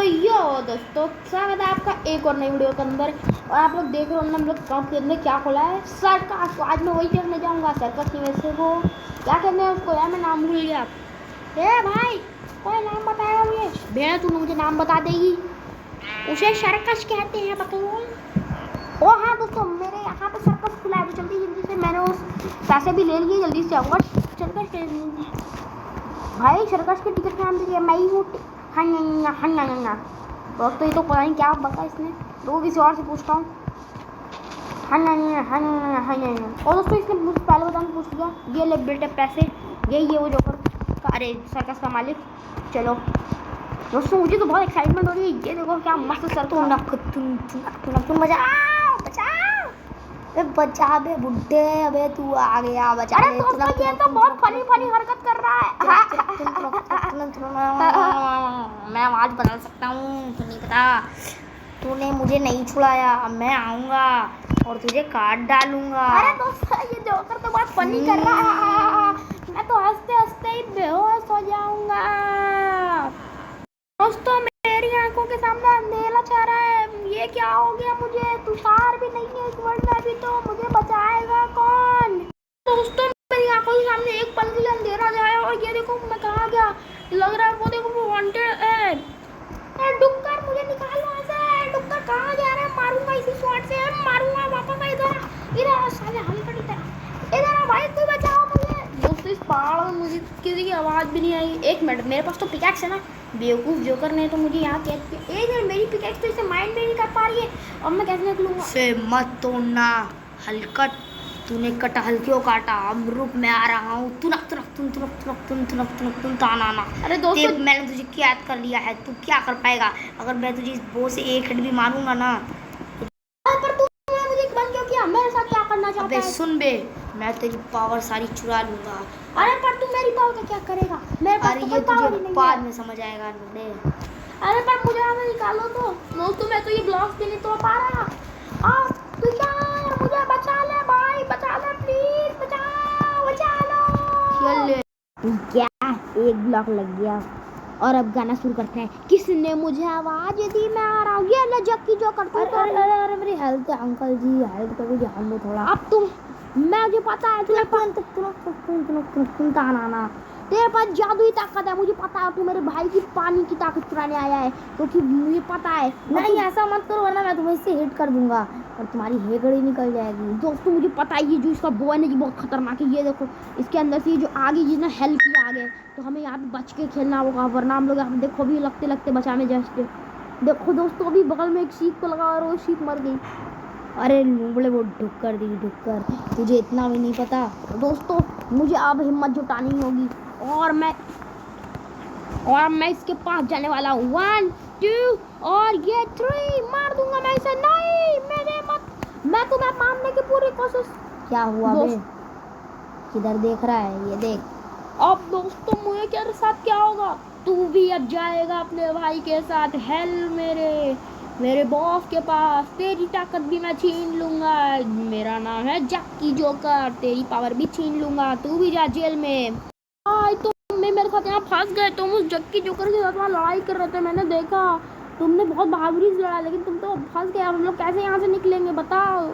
यो दोस्तों, स्वागत है आपका एक और नई वीडियो के अंदर। और आप लोग देख रहे हो हम लोग टॉप के अंदर क्या खोला है, सर्कस। तो आज मैं वही देखने जाऊंगा सर्कस की वैसे को क्या कहते हैं उसको, यार मैं नाम भूल गया। ए भाई, कोई नाम बताएगा मुझे? भेड़ तू मुझे नाम बता देगी। उसे सर्कस कहते हैं, बताओ। ओ हाँ दोस्तों, मेरे यहाँ पे सर्कस खुला है तो जल्दी जल्दी से मैंने उस पैसे भी ले लिए, जल्दी से आऊँगा सर्कस। भाई सर्कस के टिकट का नाम देखिए, मैं ही हूँ। हाँ दोस्तों, ये तो पता नहीं क्या बता इसने, तो किसी और से पूछता हूँ। हाँ। और दोस्तों इसने मुझे पहले बता पूछ लिया, ये ले बेटे पैसे, यही है वो जोकर, अरे सर्कस का मालिक। चलो दोस्तों, मुझे तो बहुत एक्साइटमेंट हो रही है। ये देखो क्या मस्त सर्कस, बचा बे बुड्ढे, अबे तू आ गया बचा। अरे दोस्तों ये तो बहुत फनी हरकत कर रहा है। मैं आवाज बदल सकता हूँ, तो नहीं पता। तूने मुझे नहीं छुड़ाया, अब मैं आऊंगा और तुझे काट डालूंगा। अरे दोस्तों ये जोकर तो बहुत फनी कर रहा है, मैं तो हंसते हंसते ही बेहोश हो जाऊंगा। दोस्तों मेरी आंखों के सामने अंधेरा छा रहा है, ये क्या हो गया मुझे? तुषार भी नहीं है इस वर्ल्ड में अभी, तो मुझे बचाएगा कौन? दोस्तों मेरी आंखों के सामने एक पल के लिए अंधेरा जाए और ये देखो मैं कहाँ गया, लग रहा है वो देखो वो वांटेड है। डुक्कर मुझे निकाल वहाँ से, डुक्कर कहाँ जा रहा है? मारूंगा इसी शॉट से, मारूंगा वापस। इधर साले हलकट इधर भाई, तू बचाओ मुझे। दोस्तों इस पहाड़ में मुझे किसी की आवाज़ भी नहीं आई। एक मिनट, मेरे पास तो पिकैक्स है ना, बेवकूफ़ जोकर ने तो मुझे यहाँ कैद किया। एक मिनट, मेरी पिकैक्स तो इसे माइंड में नहीं कर पा रही है, अब मैं कैसे निकलूँगा? से मत तोड़ना हलकट, तूने कटहल क्यों काटा? अब रुक, मैं आ रहा हूँ। ताना। अरे दोस्तों मैंने तुझे कैद कर लिया है, तू क्या कर पाएगा? अगर मैं तुझे इस बो से एक हिट भी मारूंगा ना। पर तूने मुझे बंद क्यों किया? मेरे साथ क्या करना चाहता है? सुन बे, मैं तेरी पावर सारी चुरा लूंगा। अरे पर तू मेरी पावर का क्या करेगा? मेरे पास अरे तो ये पावर ही तुझे नहीं बाद है। में समझ आएगा नुडे। अरे पर मुझे यहाँ से निकालो तो दोस्तों, मैं तो ये ब्लॉक्स भी नहीं तोड़ पा रहा। तू यार मुझे बचा ले भाई, बचा ले प्लीज, बचा लो। क्या एक ब्लॉक लग गया। और अब गाना शुरू करते हैं। किसने मुझे आवाज दी? मैं आ रहा हूँ। ये ले जक्की जो करती है। अरे मेरी हेल्थ, अंकल जी हेल्थ पर भी ध्यान दो थोड़ा। अब तुम, मुझे पता है तेरे पास जादुई ताकत है, मुझे पता है। तू मेरे भाई की पानी की ताकत चुराने आया है, क्योंकि मुझे पता है। नहीं ऐसा मत करो, वरना मैं तुम्हें इससे हिट कर दूंगा और तुम्हारी हेगड़ी निकल जाएगी। दोस्तों मुझे पता है ये जो इसका बो है ना, ये बहुत खतरनाक है। ये देखो इसके अंदर से जो आगे जिसने हेल्प किया आगे, तो हमें यहाँ पे बच के खेलना होगा, वरना हम लोग यहाँ पे देखो भी लगते बचाने जस्ट। देखो दोस्तों अभी बगल में एक शीप को लगा और वो शीप मर गई। अरे लूबड़े वो ढुक्कर, तुझे इतना भी नहीं पता। दोस्तों मुझे अब हिम्मत जुटानी होगी और मैं इसके पास जाने वाला हूँ। 1 2 और ये 3 मार दूंगा मैं इसे। नहीं मैं तुम्हें मारने की पूरी कोशिश। क्या हुआ बे? किधर देख रहा है? ये देख। अब दोस्तों मुझे क्या साथ क्या होगा? तू भी अब जाएगा अपने भाई के साथ हेल, मेरे बॉस के पास। तेरी ताकत भी मैं छीन लूंगा। मेरा नाम है जक्की जोकर, तेरी पावर भी छीन लूंगा। तू भी जा जेल में। तुम मेरे साथ यहाँ फंस गए। तुम उस जक्की जोकर के साथ वहाँ लड़ाई कर रहे थे, मैंने देखा। तुमने बहुत बहादुरी से लड़ा, लेकिन तुम तो फंस गए। हम लोग कैसे यहाँ से निकलेंगे बताओ?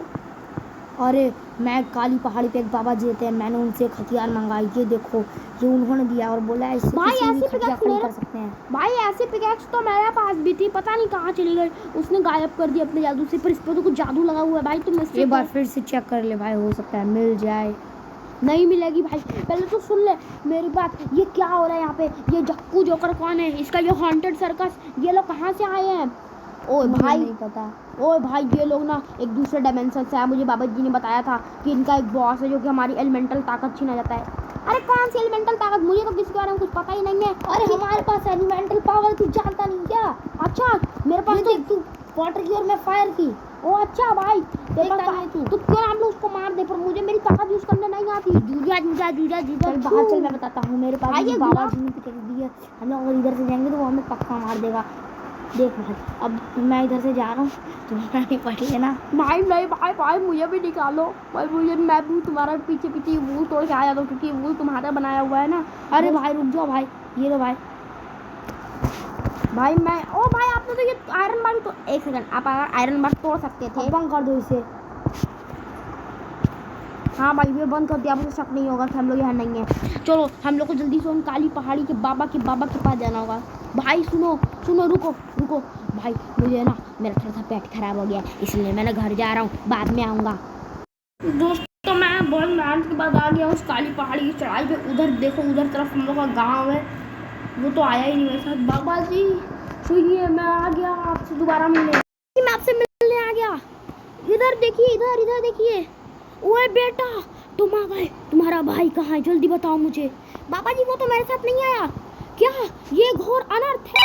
अरे मैं काली पहाड़ी पे एक बाबा जी रहते हैं, मैंने उनसे एक हथियार मंगाई। ये देखो ये उन्होंने दिया और बोला है भाई ऐसी पिकैक्स कर सकते हैं। भाई ऐसी पिकैक्स तो मेरे पास भी थी, पता नहीं कहाँ चली गई। उसने गायब कर दी अपने जादू से, पर इस पर तो कुछ जादू लगा हुआ है भाई। तुम इससे एक बार फिर से चेक कर ले भाई, हो सकता है मिल जाए। नहीं मिलेगी भाई, पहले तो सुन ले मेरी बात। ये क्या हो रहा है यहाँ पे? ये जक्कू जोकर कौन है? इसका ये हॉन्टेड सर्कस, ये लोग कहाँ से आए हैं? ओए भाई नहीं पता। ओए भाई ये लोग ना एक दूसरे डायमेंशन से आए। मुझे बाबा जी ने बताया था कि इनका एक बॉस है जो कि हमारी एलिमेंटल ताकत छीना जाता है। अरे कौन सी एलिमेंटल ताकत? मुझे तो किसी के बारे में कुछ पता ही नहीं है। अरे हमारे पास एलिमेंटल पावर तू जानता नहीं क्या? अच्छा मेरे पास तो तू वाटर की और मैं फायर की। ओ अच्छा भाई तेरे पास तो क्यों हम लोग उसको मार दे, पर मुझे मेरी ताकत यूज करने नहीं आती। चल बाहर चल, मैं बताता हूँ। मेरे पास बाबा जी ने पिक दी है, हम लोग अगर इधर से जाएंगे तो वो हमें पक्का मार देगा। देख भाई, अब मैं इधर से जा रहा हूँ, तुम्हारी पड़ी है ना भाई? नहीं भाई मुझे भी निकालो भाई। मैं भी तुम्हारा पीछे वूल तोड़ के आ जाता हूँ, क्योंकि वूल तुम्हारा बनाया हुआ है ना। अरे भाई रुक जाओ भाई, ये लो भाई। भाई मैं ओ भाई आपने तो ये आयरन बार तो एक सेकंड आप आयरन बार तोड़ सकते थे। बंद कर दो इसे। हाँ भाई ये बंद कर दिया, मुझे शक नहीं होगा कि हम लोग यहाँ नहीं है। चलो हम लोग को जल्दी से उन काली पहाड़ी के बाबा के पास जाना होगा। भाई सुनो सुनो रुको रुको भाई, मुझे ना मेरा थोड़ा सा पेट खराब हो गया इसलिए मैं ना घर जा रहा हूँ, बाद में आऊँगा। दोस्तों मैं बहुत मेहनत के बाद आ गया उस काली पहाड़ी की चढ़ाई पे। उधर देखो उधर तरफ हम लोग का गाँव है, वो तो आया ही नहीं मेरे साथ। बाबा जी सुनिए मैं आ गया आपसे दोबारा मिलने, मैं आपसे मिलने आ गया। इधर देखिए इधर देखिए। ओए बेटा तुम आ गए, तुम्हारा भाई कहाँ है जल्दी बताओ मुझे। बाबा जी वो तो मेरे साथ नहीं आया। क्या ये घोर अनर्थ है।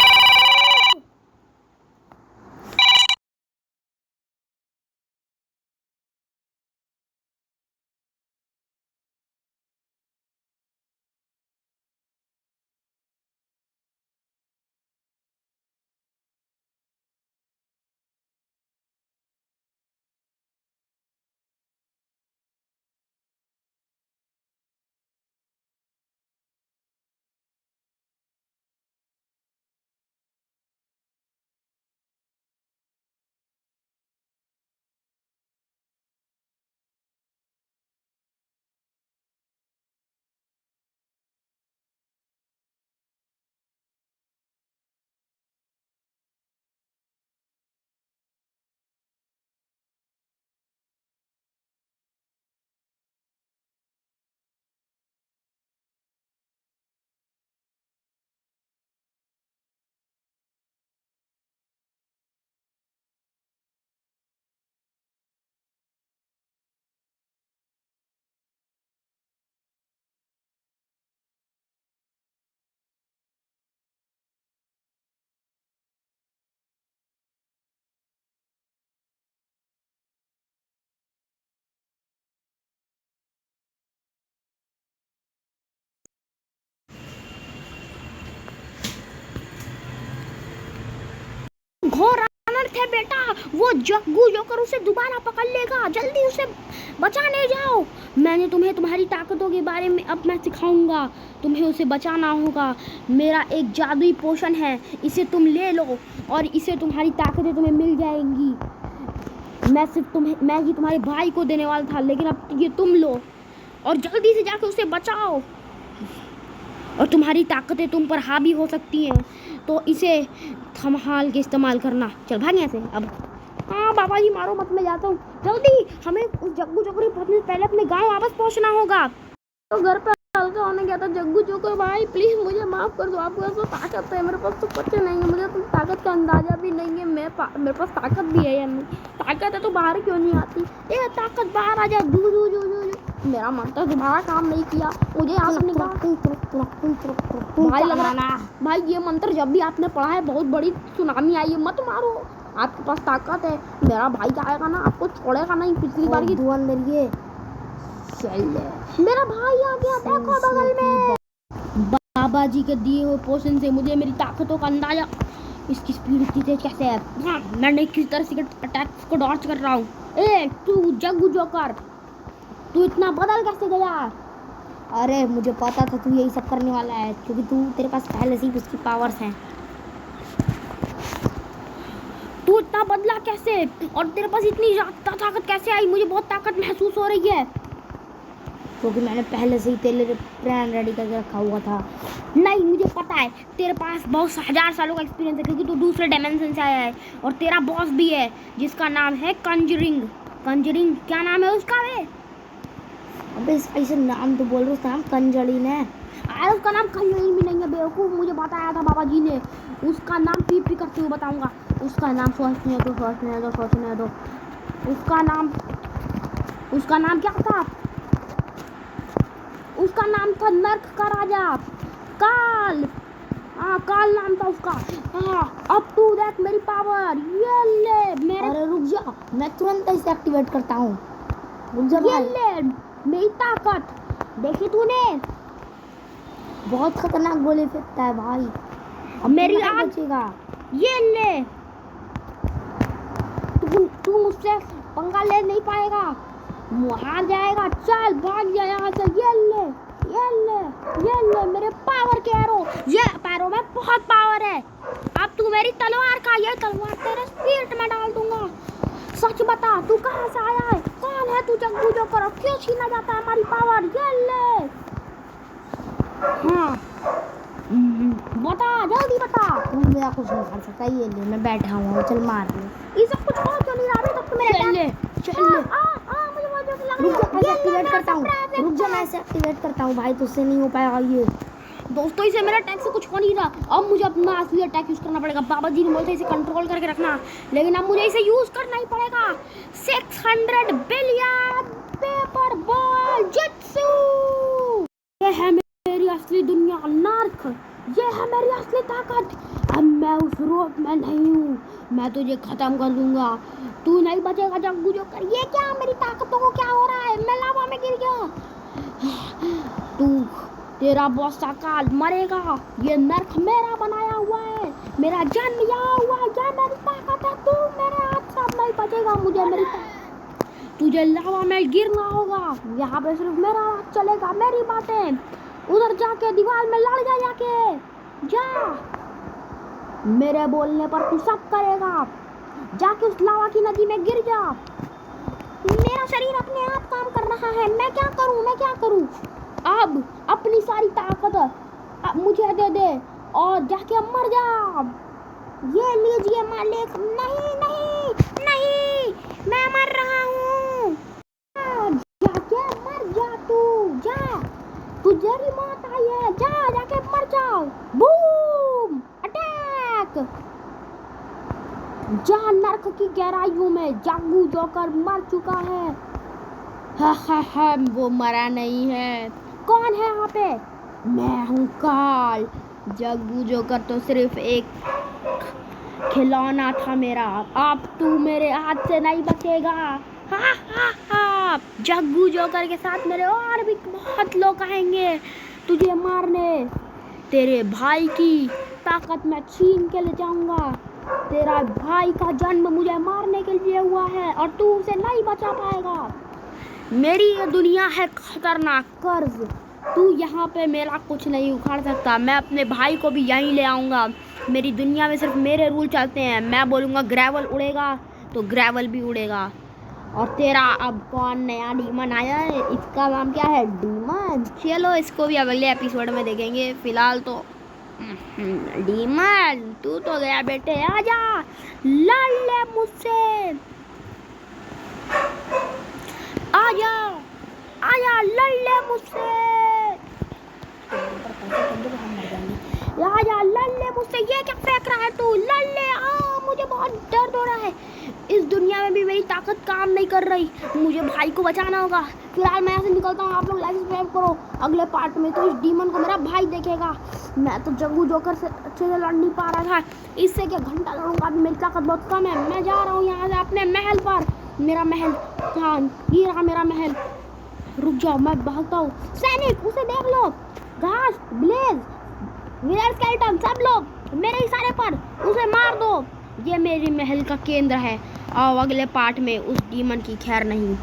घोर अनर्थ है बेटा, वो जग्गू जोकर उसे दोबारा पकड़ लेगा, जल्दी उसे बचाने जाओ। मैंने तुम्हें तुम्हारी ताकतों के बारे में अब मैं सिखाऊंगा, तुम्हें उसे बचाना होगा। मेरा एक जादुई पोशन है, इसे तुम ले लो और इसे तुम्हारी ताकतें तुम्हें मिल जाएंगी। मैं ही तुम्हारे भाई को देने वाला था, लेकिन अब ये तुम लो और जल्दी से जाकर उसे बचाओ और तुम्हारी ताकतें तुम पर हावी हो सकती हैं, तो इसे संभाल के इस्तेमाल करना। चल भाग यहाँ से अब। हाँ बाबा जी मारो मत, मैं जाता हूँ जल्दी। हमें उस जग्गू जोकर पहुँचने से पहले अपने गांव वापस पहुँचना होगा। तो घर पे हल्का होने गया था। जग्गू जोकर भाई प्लीज़ मुझे माफ़ कर दो, आपको ऐसा ताकत है, मेरे पास तो कुछ नहीं है, मुझे तो ताकत का अंदाज़ा भी नहीं है। मेरे पास ताकत भी है या नहीं, ताकत है तो बाहर क्यों नहीं आती। ये ताकत बाहर आ जाए। मेरा मंत्र दोबारा काम नहीं किया, मुझे यहाँ से निकाल। भाई लग रहा भाई ये मंत्र जब भी आपने पढ़ा है बहुत बड़ी सुनामी आई है, मत मारो, आपके पास ताकत है। मेरा भाई आएगा ना आपको छोड़ेगा नहीं, पिछली बार की धुआं अंदर ये मेरा भाई आ गया, देखो बगल में। बाबा जी के दिए हुए पोषण से मुझे मेरी ताकतों का अंदाजा। इसकी स्पीड इतनी तेज कैसे है। मैं किसी तरह से अटैक को डॉच कर रहा हूँ। ए तू जग्गू जोकर, तू इतना बदल कैसे गया। अरे मुझे पता था तू यही सब करने वाला है, क्योंकि तेरे पास पहले से ही उसकी पावर्स हैं। तू इतना बदला कैसे और तेरे पास इतनी ताकत कैसे आई। मुझे बहुत ताकत महसूस हो रही है, क्योंकि मैंने पहले से ही तेरे लिए प्लान रेडी करके रखा हुआ था। नहीं मुझे पता है तेरे पास बहुत 1000 सालों का एक्सपीरियंस है, क्योंकि तू दूसरे डायमेंशन से आया है और तेरा बॉस भी है जिसका नाम है कंजरिंग। कंजरिंग क्या नाम है उसका वे। अबे ऐसे नाम तो बोल रहे, उसका नाम कंजरिन है। अरे उसका नाम कंजरिन भी नहीं है बेवकूफ़, मुझे बताया था बाबा जी ने। उसका नाम पी करते हुए बताऊंगा। उसका नाम सोचने दो। उसका नाम क्या था। उसका नाम था नर्क का राजा काल। हाँ काल नाम था उसका। हाँ अब तू देख मेरी पावर, ये ले मेरे। अरे रुक जा, मैं तुरंत इसे एक्टिवेट करता हूँ। रुक जा ये ले मेरी ताकत, देखी तूने बहुत खतरनाक गोली फेंकता है भाई। अब मेरी आग बचेगा। ये ले, तू मुझसे पंगा ले नहीं पाएगा, हार जाएगा। चल भाग जा यहाँ से। ये ले ये ले मेरे पावर के एरो। ये पैरों में बहुत पावर है। अब तू मेरी तलवार का, ये तलवार तेरे पेट में डाल दूंगा। सच बता तू कहाँ से आया है, कौन है तू जग्गू जोकर, क्यों छीना जाता है हमारी पावर? ये ले। हाँ बता, जल्दी बता। तू मेरा कुछ नहीं कर सकता, ये ले मैं बैठा हूँ, चल मार ले। इसे कुछ हो क्यों नहीं रहा अभी तक तो मेरे? चल ले मुझे बहुत जोर लग रुक जा, रही मैं है। एक्टिवेट करता हूँ, रुक जा, मैं इसे एक्टिवेट करता हूँ भाई, तुझसे नहीं हो पाएगा ये। दोस्तों इसे मेरा अटैक से कुछ हो नहीं रहा। अब मुझे अपना असली अटैक यूज करना पड़ेगा। बाबा जी ने बोला था इसे कंट्रोल करके रखना, लेकिन अब मुझे इसे यूज करना ही पड़ेगा। 600 बिलियन पेपर बॉल जित्सु। ये है मेरी असली दुनिया नार्क, ये है मेरी असली ताकत। अब मैं उस रूप में नहीं हूँ, मैं तुझे खत्म कर दूंगा, तू नहीं बचेगा जग्गू जोकर। ये क्या, मेरी ताकतों को क्या हो रहा है? मैं लावा में गिर गया। तू, तेरा बॉस साकाल मरेगा। ये नर्क मेरा बनाया हुआ है, मेरा जन्म यहाँ हुआ है, ये मेरी ताकत है। तू मेरे हाथ से अब नहीं बचेगा। मुझे मेरी तुझे लावा में गिरना होगा। यहाँ पे सिर्फ मेरा हाथ चलेगा, मेरी बातें। उधर जाके दीवार में लड़ जा, जाके जा। मेरे बोलने पर तू सब करेगा। जाके उस लावा की नदी में गिर जा। मेरा शरीर अपने आप काम कर रहा है, मैं क्या करूं, मैं क्या करूं? अब अपनी सारी ताकत अब मुझे दे दे और जाके मर जा। ये लीजिए मालिक। नहीं नहीं नहीं, मैं मर रहा हूँ। जाके मर जा, तू जा, तुझे मौत आई है, जा जाके मर जाओ। Boom attack. जा नर्क की गहराइयों में, जग्गू जोकर मर चुका है। हा वो मरा नहीं है। कौन है यहाँ पे? मैं हूँ काल। जग्गू जोकर तो सिर्फ एक खिलौना था मेरा, अब तू मेरे हाथ से नहीं बचेगा। हा जग्गू जोकर के साथ मेरे और भी बहुत लोग आएंगे तुझे मारने। तेरे भाई की ताकत मैं छीन के ले जाऊंगा। तेरा भाई का जन्म मुझे मारने के लिए हुआ है और तू उसे नहीं बचा पाएगा। मेरी ये दुनिया है खतरनाक कर्ज, तू यहाँ पे मेरा कुछ नहीं उखाड़ सकता। मैं अपने भाई को भी यहीं ले आऊँगा। मेरी दुनिया में सिर्फ मेरे रूल चलते हैं। मैं बोलूँगा ग्रेवल उड़ेगा तो ग्रेवल भी उड़ेगा। और तेरा अब कौन नया डीमन आया है, इसका नाम क्या है? डीमन। चलो इसको भी अगले एपिसोड में देखेंगे। फिलहाल तो डीमन तू तो गया बेटे, आजा लड़ ले मुझसे, आजा आजा लड़ ले मुझसे, आजा लड़ ले मुझसे। ये क्या फेंक रहा है तू? लड़ ले। मुझे बहुत दर्द हो रहा है। इस दुनिया में भी मेरी ताकत काम नहीं कर रही, मुझे भाई को बचाना होगा। फिलहाल मैं यहाँ से निकलता हूँ। आप लोग लाइक सब्सक्राइब करो। अगले पार्ट में तो इस डीमन को मेरा भाई देखेगा। मैं तो जग्गू जोकर से अच्छे से लड़ नहीं पा रहा था, इससे क्या घंटा लड़ूंगा। अभी मेरी ताकत बहुत कम है। मैं जा रहा हूँ यहाँ से अपने महल पर। मेरा महल, हाँ ये रहा मेरा महल। रुक जाओ, मैं भागता हूँ। सैनिक उसे देख लो, घास, ब्लेज, विलर स्केलेटन, सब लोग मेरे इशारे पर उसे मार दो। ये मेरी महल का केंद्र है और अगले पार्ट में उस डीमन की खैर नहीं।